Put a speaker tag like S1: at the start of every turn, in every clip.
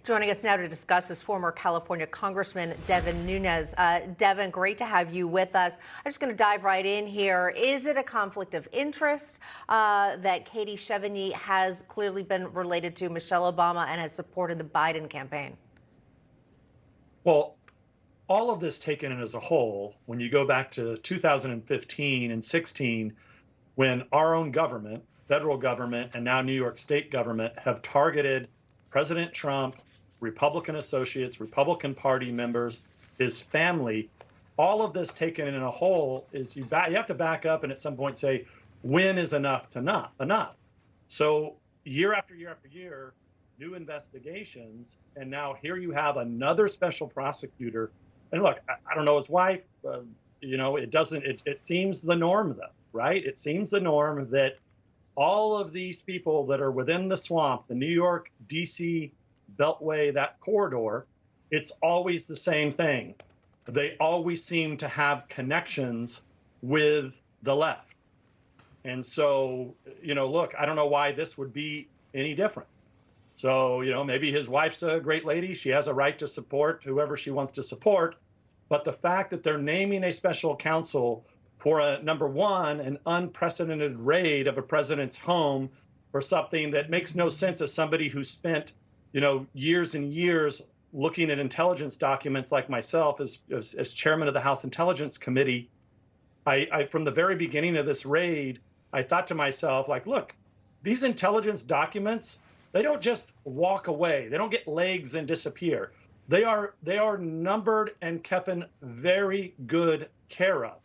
S1: Joining us now to discuss is former California Congressman Devin Nunes. Devin, great to have you with us. I'm just going to dive right in here. Is it a conflict of interest that Katie Chevigny has clearly been related to Michelle Obama and has supported the Biden campaign?
S2: Well, all of this taken as a whole, when you go back to 2015 and 16, when our own government, federal government, and now New York state government have targeted President Trump, Republican associates, Republican Party members, his family, all of this taken in a whole is you have to back up and at some point say, when is enough to not enough? So year after year after year, new investigations, and now here you have another special prosecutor. And look, I don't know his wife, it seems the norm though, right? It seems the norm that all of these people that are within the swamp, the New York, DC Beltway, that corridor, it's always the same thing. They always seem to have connections with the left. And so, look, I don't know why this would be any different. So, maybe his wife's a great lady. She has a right to support whoever she wants to support. But the fact that they're naming a special counsel for number one, an unprecedented raid of a president's home for something that makes no sense as somebody who spent, years and years looking at intelligence documents like myself as chairman of the House Intelligence Committee. I from the very beginning of this raid, I thought to myself, like, look, these intelligence documents, they don't just walk away. They don't get legs and disappear. They are numbered and kept in very good care of.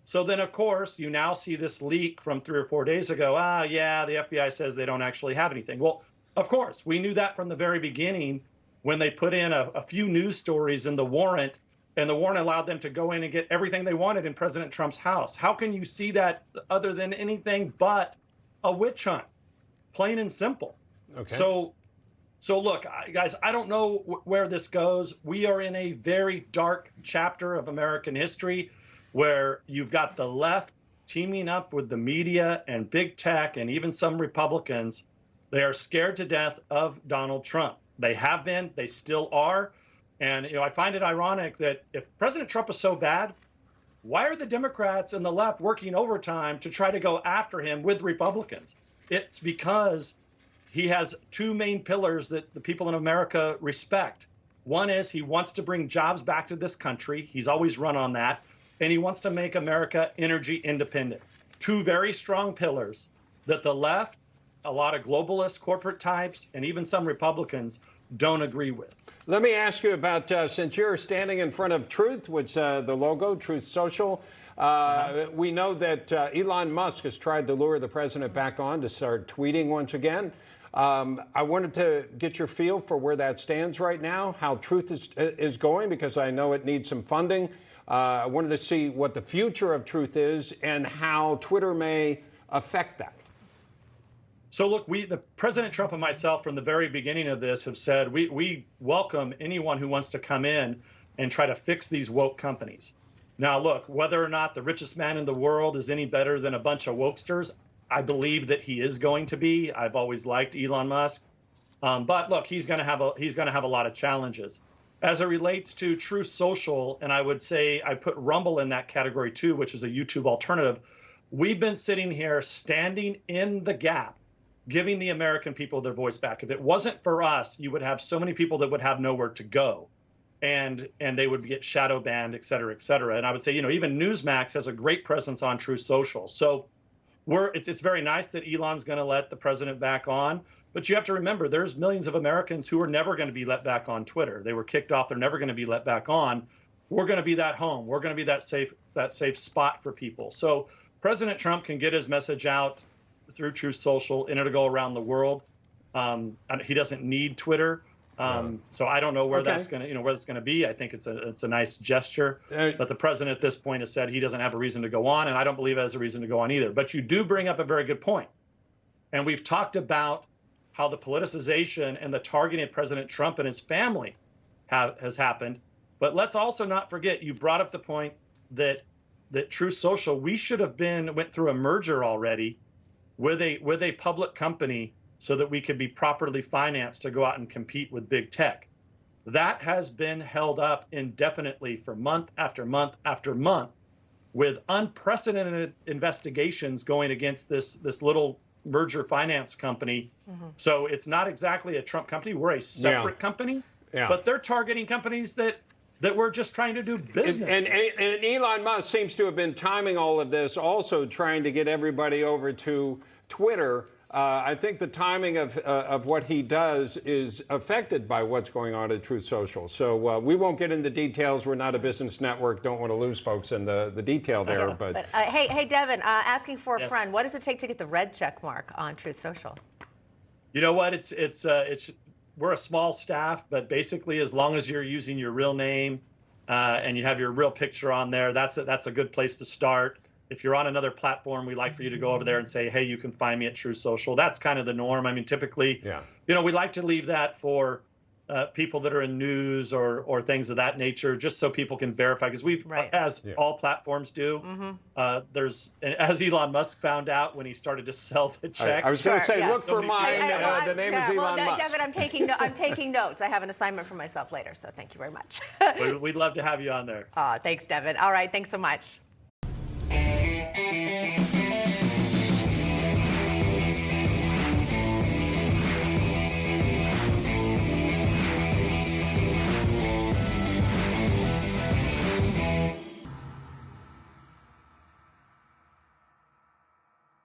S2: So then, of course, you now see this leak from 3 or 4 days ago. Yeah, the FBI says they don't actually have anything. Well, of course, we knew that from the very beginning when they put in a few news stories in the warrant, and the warrant allowed them to go in and get everything they wanted in President Trump's house. How can you see that other than anything but a witch hunt? Plain and simple. Okay. So look, guys, I don't know where this goes. We are in a very dark chapter of American history where you've got the left teaming up with the media and big tech and even some Republicans. They are scared to death of Donald Trump. They have been, they still are. And I find it ironic that if President Trump is so bad, why are the Democrats and the left working overtime to try to go after him with Republicans? It's because he has two main pillars that the people in America respect. One is he wants to bring jobs back to this country. He's always run on that. And he wants to make America energy independent. Two very strong pillars that the left, a lot of globalist corporate types, and even some Republicans don't agree with.
S3: Let me ask you about, since you're standing in front of Truth, which the logo, Truth Social, we know that Elon Musk has tried to lure the president back on to start tweeting once again. I wanted to get your feel for where that stands right now, how Truth is going, because I know it needs some funding. I wanted to see what the future of Truth is and how Twitter may affect that.
S2: So look, the President Trump and myself from the very beginning of this have said we welcome anyone who wants to come in and try to fix these woke companies. Now, look, whether or not the richest man in the world is any better than a bunch of wokesters, I believe that he is going to be. I've always liked Elon Musk, but look, he's going to have a lot of challenges as it relates to Truth Social. And I would say I put Rumble in that category too, which is a YouTube alternative. We've been sitting here standing in the gap, giving the American people their voice back. If it wasn't for us, you would have so many people that would have nowhere to go, and they would get shadow banned, et cetera, et cetera. And I would say, even Newsmax has a great presence on Truth Social. So it's very nice that Elon's going to let the president back on, but you have to remember there's millions of Americans who are never going to be let back on Twitter. They were kicked off. They're never going to be let back on. We're going to be that home. We're going to be that safe spot for people. So President Trump can get his message out through Truth Social, and it'll go around the world. He doesn't need Twitter, so I don't know where that's going to, where it's going to be. I think it's a nice gesture, but the president at this point has said he doesn't have a reason to go on, and I don't believe he has a reason to go on either. But you do bring up a very good point, and we've talked about how the politicization and the targeting of President Trump and his family has happened. But let's also not forget, you brought up the point that Truth Social, we should have went through a merger already with a public company so that we could be properly financed to go out and compete with big tech. That has been held up indefinitely for month after month after month, with unprecedented investigations going against this little merger finance company. So it's not exactly a Trump company. We're a separate company, but they're targeting companies that we're just trying to do business
S3: and Elon Musk seems to have been timing all of this, also trying to get everybody over to Twitter. I think the timing of what he does is affected by what's going on at Truth Social. So we won't get into details. We're not a business network. Don't want to lose folks in the detail there. But
S1: hey, Devin, asking for a friend. What does it take to get the red check mark on Truth Social?
S2: You know what? It's we're a small staff, but basically, as long as you're using your real name and you have your real picture on there, that's a good place to start. If you're on another platform, we like for you to go over there and say, hey, you can find me at Truth Social. That's kind of the norm. I mean, typically, we like to leave that for people that are in news or things of that nature, just so people can verify. Because all platforms do, there's, as Elon Musk found out when he started to sell the checks.
S3: I was going to say, look for mine. The name is Elon Musk.
S1: Devin, I'm taking notes. I have an assignment for myself later, so thank you very much.
S2: We'd love to have you on there.
S1: Thanks, Devin. All right, thanks so much.